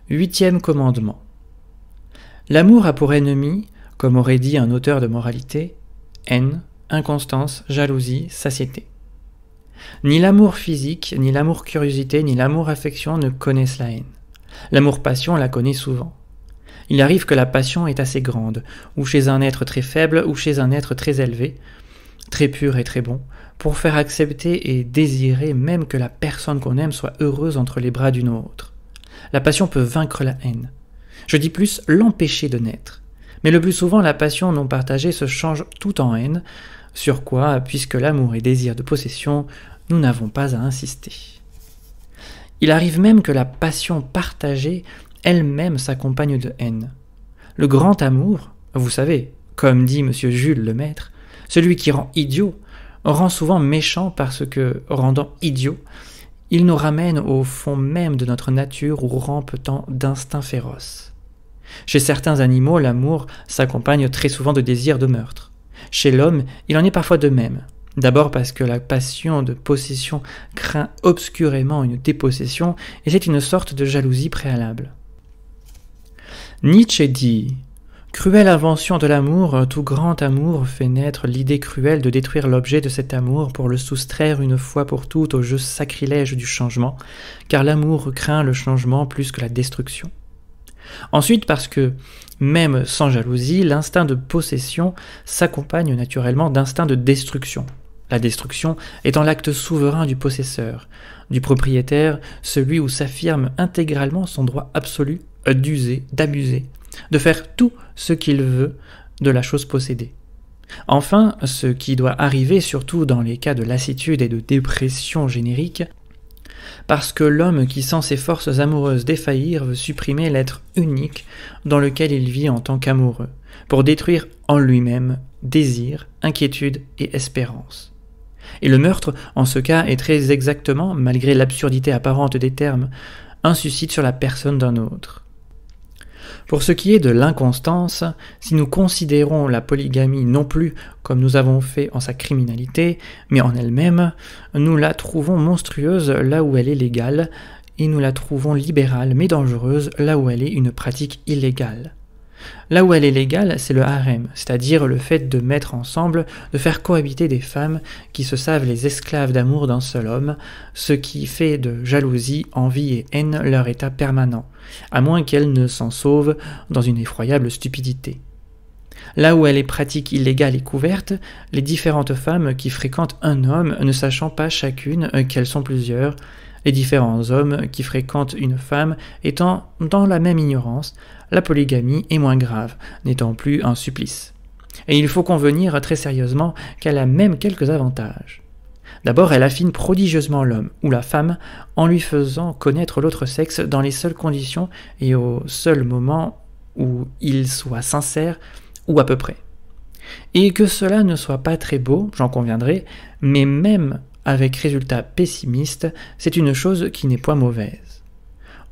Huitième commandement. L'amour a pour ennemi, comme aurait dit un auteur de moralité, haine, inconstance, jalousie, satiété. Ni l'amour physique, ni l'amour curiosité, ni l'amour affection ne connaissent la haine. L'amour passion la connaît souvent. Il arrive que la passion est assez grande, ou chez un être très faible, ou chez un être très élevé, très pur et très bon, pour faire accepter et désirer même que la personne qu'on aime soit heureuse entre les bras d'une autre. La passion peut vaincre la haine. Je dis plus, l'empêcher de naître. Mais le plus souvent, la passion non partagée se change tout en haine, sur quoi, puisque l'amour est désir de possession, nous n'avons pas à insister. Il arrive même que la passion partagée elle-même s'accompagne de haine. Le grand amour, vous savez, comme dit M. Jules Lemaître, celui qui rend idiot, rend souvent méchant parce que, rendant idiot, il nous ramène au fond même de notre nature où rampe tant d'instincts féroces. Chez certains animaux, l'amour s'accompagne très souvent de désirs de meurtre. Chez l'homme, il en est parfois de même. D'abord parce que la passion de possession craint obscurément une dépossession, et c'est une sorte de jalousie préalable. Nietzsche dit « Cruelle invention de l'amour, tout grand amour fait naître l'idée cruelle de détruire l'objet de cet amour pour le soustraire une fois pour toutes au jeu sacrilège du changement, car l'amour craint le changement plus que la destruction. » Ensuite parce que, même sans jalousie, l'instinct de possession s'accompagne naturellement d'instinct de destruction. La destruction étant l'acte souverain du possesseur, du propriétaire, celui où s'affirme intégralement son droit absolu d'user, d'abuser, de faire tout ce qu'il veut de la chose possédée. Enfin, ce qui doit arriver surtout dans les cas de lassitude et de dépression générique, parce que l'homme qui sent ses forces amoureuses défaillir veut supprimer l'être unique dans lequel il vit en tant qu'amoureux, pour détruire en lui-même désir, inquiétude et espérance. Et le meurtre, en ce cas, est très exactement, malgré l'absurdité apparente des termes, un suicide sur la personne d'un autre. Pour ce qui est de l'inconstance, si nous considérons la polygamie non plus comme nous avons fait en sa criminalité, mais en elle-même, nous la trouvons monstrueuse là où elle est légale, et nous la trouvons libérale mais dangereuse là où elle est une pratique illégale. Là où elle est légale, c'est le harem, c'est-à-dire le fait de mettre ensemble, de faire cohabiter des femmes qui se savent les esclaves d'amour d'un seul homme, ce qui fait de jalousie, envie et haine leur état permanent, à moins qu'elles ne s'en sauvent dans une effroyable stupidité. Là où elle est pratique illégale et couverte, les différentes femmes qui fréquentent un homme ne sachant pas chacune qu'elles sont plusieurs, les différents hommes qui fréquentent une femme étant dans la même ignorance, la polygamie est moins grave, n'étant plus un supplice. Et il faut convenir très sérieusement qu'elle a même quelques avantages. D'abord, elle affine prodigieusement l'homme ou la femme en lui faisant connaître l'autre sexe dans les seules conditions et au seul moment où il soit sincère ou à peu près. Et que cela ne soit pas très beau, j'en conviendrai, mais même avec résultat pessimiste, c'est une chose qui n'est point mauvaise.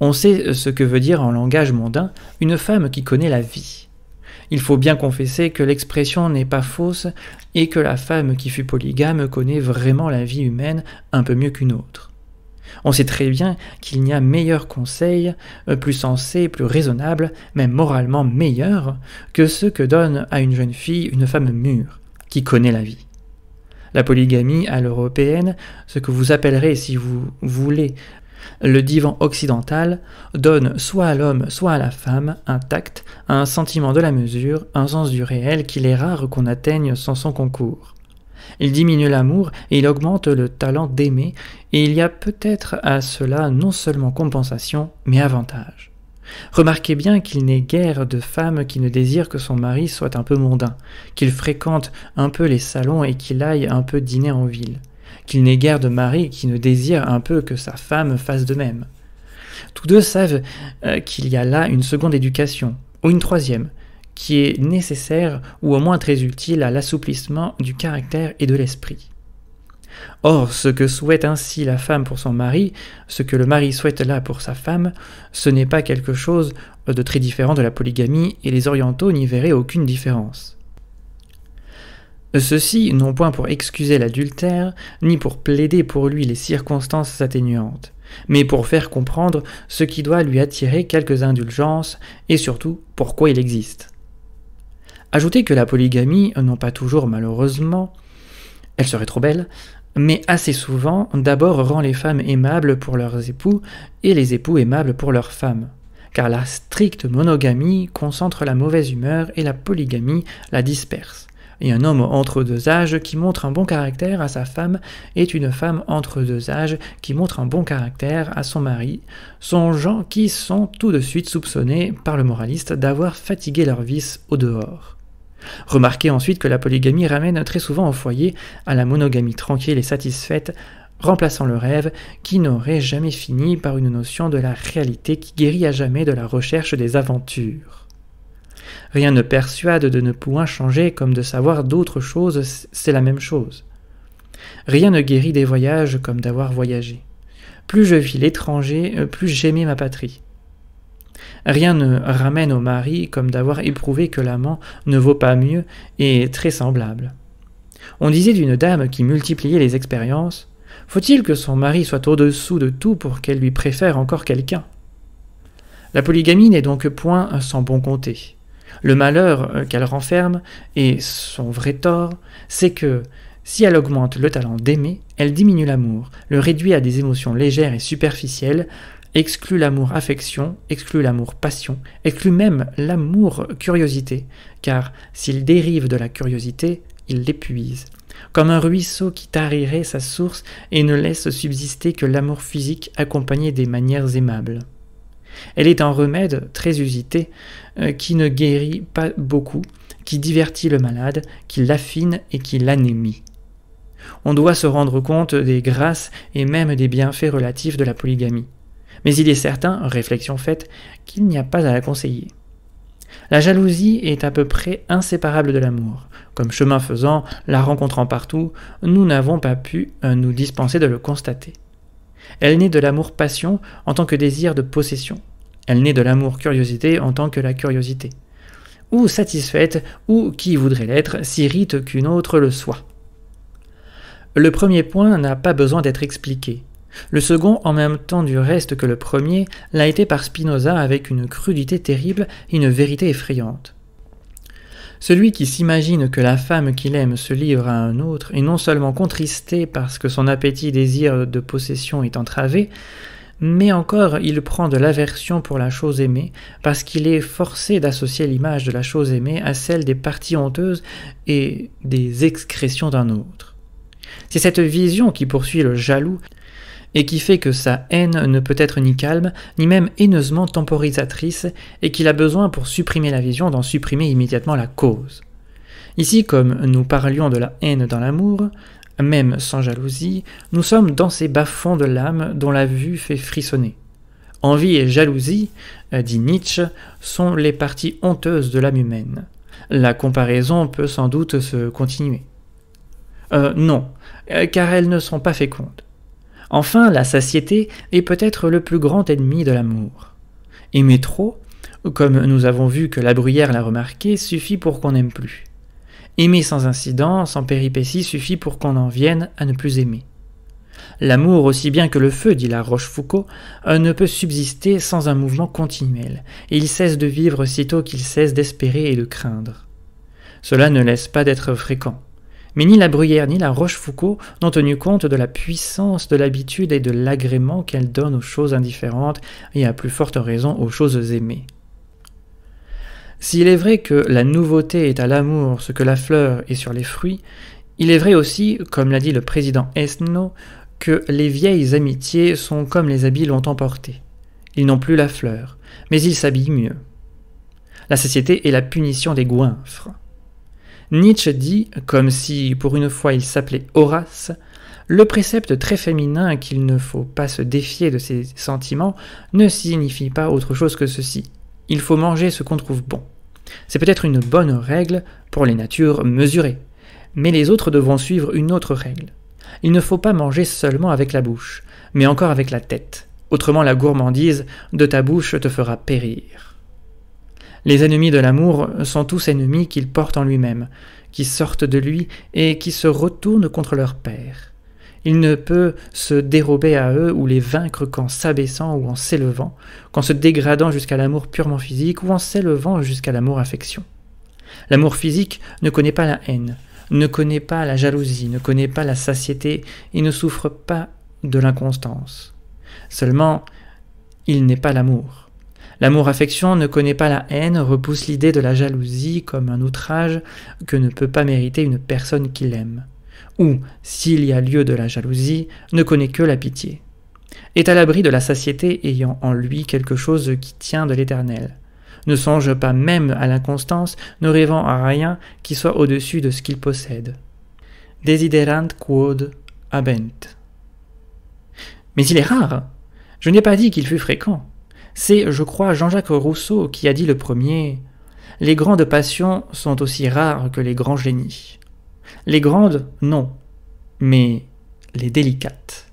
On sait ce que veut dire en langage mondain une femme qui connaît la vie. Il faut bien confesser que l'expression n'est pas fausse et que la femme qui fut polygame connaît vraiment la vie humaine un peu mieux qu'une autre. On sait très bien qu'il n'y a meilleur conseil, plus sensé, plus raisonnable, même moralement meilleur, que ceux que donne à une jeune fille une femme mûre, qui connaît la vie. La polygamie à l'européenne, ce que vous appellerez, si vous voulez, le divan occidental, donne soit à l'homme, soit à la femme un tact, un sentiment de la mesure, un sens du réel qu'il est rare qu'on atteigne sans son concours. Il diminue l'amour et il augmente le talent d'aimer, et il y a peut-être à cela non seulement compensation, mais avantage. Remarquez bien qu'il n'est guère de femme qui ne désire que son mari soit un peu mondain, qu'il fréquente un peu les salons et qu'il aille un peu dîner en ville, qu'il n'est guère de mari qui ne désire un peu que sa femme fasse de même. Tous deux savent qu'il y a là une seconde éducation, ou une troisième, qui est nécessaire ou au moins très utile à l'assouplissement du caractère et de l'esprit. Or, ce que souhaite ainsi la femme pour son mari, ce que le mari souhaite là pour sa femme, ce n'est pas quelque chose de très différent de la polygamie, et les orientaux n'y verraient aucune différence. Ceci non point pour excuser l'adultère, ni pour plaider pour lui les circonstances atténuantes, mais pour faire comprendre ce qui doit lui attirer quelques indulgences, et surtout pourquoi il existe. Ajoutez que la polygamie, non pas toujours malheureusement, elle serait trop belle, mais assez souvent d'abord rend les femmes aimables pour leurs époux, et les époux aimables pour leurs femmes. Car la stricte monogamie concentre la mauvaise humeur et la polygamie la disperse. Et un homme entre deux âges qui montre un bon caractère à sa femme est une femme entre deux âges qui montre un bon caractère à son mari, sont gens qui sont tout de suite soupçonnés par le moraliste d'avoir fatigué leur vice au dehors. Remarquez ensuite que la polygamie ramène très souvent au foyer à la monogamie tranquille et satisfaite, remplaçant le rêve qui n'aurait jamais fini par une notion de la réalité qui guérit à jamais de la recherche des aventures. Rien ne persuade de ne point changer comme de savoir d'autres choses, c'est la même chose. Rien ne guérit des voyages comme d'avoir voyagé. Plus je vis l'étranger, plus j'aimais ma patrie. Rien ne ramène au mari comme d'avoir éprouvé que l'amant ne vaut pas mieux et très semblable. On disait d'une dame qui multipliait les expériences, « Faut-il que son mari soit au-dessous de tout pour qu'elle lui préfère encore quelqu'un ?» La polygamie n'est donc point sans bon côté. Le malheur qu'elle renferme, et son vrai tort, c'est que, si elle augmente le talent d'aimer, elle diminue l'amour, le réduit à des émotions légères et superficielles, exclut l'amour-affection, exclut l'amour-passion, exclut même l'amour-curiosité, car s'il dérive de la curiosité, il l'épuise, comme un ruisseau qui tarirait sa source et ne laisse subsister que l'amour physique accompagné des manières aimables. Elle est un remède très usité, qui ne guérit pas beaucoup, qui divertit le malade, qui l'affine et qui l'anémie. On doit se rendre compte des grâces et même des bienfaits relatifs de la polygamie. Mais il est certain, réflexion faite, qu'il n'y a pas à la conseiller. La jalousie est à peu près inséparable de l'amour. Comme chemin faisant, la rencontrant partout, nous n'avons pas pu nous dispenser de le constater. Elle naît de l'amour-passion en tant que désir de possession. Elle naît de l'amour-curiosité en tant que la curiosité. Ou satisfaite, ou qui voudrait l'être, s'irrite qu'une autre le soit. Le premier point n'a pas besoin d'être expliqué. Le second, en même temps du reste que le premier, l'a été par Spinoza avec une crudité terrible et une vérité effrayante. Celui qui s'imagine que la femme qu'il aime se livre à un autre est non seulement contristé parce que son appétit-désir de possession est entravé, mais encore il prend de l'aversion pour la chose aimée parce qu'il est forcé d'associer l'image de la chose aimée à celle des parties honteuses et des excrétions d'un autre. C'est cette vision qui poursuit le jaloux et qui fait que sa haine ne peut être ni calme, ni même haineusement temporisatrice, et qu'il a besoin pour supprimer la vision d'en supprimer immédiatement la cause. Ici, comme nous parlions de la haine dans l'amour, même sans jalousie, nous sommes dans ces bas-fonds de l'âme dont la vue fait frissonner. Envie et jalousie, dit Nietzsche, sont les parties honteuses de l'âme humaine. La comparaison peut sans doute se continuer. Non, car elles ne sont pas fécondes. Enfin, la satiété est peut-être le plus grand ennemi de l'amour. Aimer trop, comme nous avons vu que La Bruyère l'a remarqué, suffit pour qu'on n'aime plus. Aimer sans incident, sans péripéties, suffit pour qu'on en vienne à ne plus aimer. L'amour, aussi bien que le feu, dit la Rochefoucauld, ne peut subsister sans un mouvement continuel, et il cesse de vivre sitôt qu'il cesse d'espérer et de craindre. Cela ne laisse pas d'être fréquent. Mais ni la Bruyère ni la Rochefoucauld n'ont tenu compte de la puissance de l'habitude et de l'agrément qu'elle donne aux choses indifférentes et à plus forte raison aux choses aimées. S'il est vrai que la nouveauté est à l'amour ce que la fleur est sur les fruits, il est vrai aussi, comme l'a dit le président Esnault, que les vieilles amitiés sont comme les habits longtemps portés. Ils n'ont plus la fleur, mais ils s'habillent mieux. La satiété est la punition des goinfres. Nietzsche dit, comme si pour une fois il s'appelait Horace, le précepte très féminin qu'il ne faut pas se défier de ses sentiments ne signifie pas autre chose que ceci. Il faut manger ce qu'on trouve bon. C'est peut-être une bonne règle pour les natures mesurées, mais les autres devront suivre une autre règle. Il ne faut pas manger seulement avec la bouche, mais encore avec la tête. Autrement la gourmandise de ta bouche te fera périr. Les ennemis de l'amour sont tous ennemis qu'il porte en lui-même, qui sortent de lui et qui se retournent contre leur père. Il ne peut se dérober à eux ou les vaincre qu'en s'abaissant ou en s'élevant, qu'en se dégradant jusqu'à l'amour purement physique ou en s'élevant jusqu'à l'amour-affection. L'amour physique ne connaît pas la haine, ne connaît pas la jalousie, ne connaît pas la satiété et ne souffre pas de l'inconstance. Seulement, il n'est pas l'amour. L'amour-affection ne connaît pas la haine, repousse l'idée de la jalousie comme un outrage que ne peut pas mériter une personne qu'il aime. Ou, s'il y a lieu de la jalousie, ne connaît que la pitié. Est à l'abri de la satiété ayant en lui quelque chose qui tient de l'éternel. Ne songe pas même à l'inconstance, ne rêvant à rien qui soit au-dessus de ce qu'il possède. Desiderant quod habent. Mais il est rare. Je n'ai pas dit qu'il fût fréquent. C'est, je crois, Jean-Jacques Rousseau qui a dit le premier « Les grandes passions sont aussi rares que les grands génies. Les grandes, non, mais les délicates. »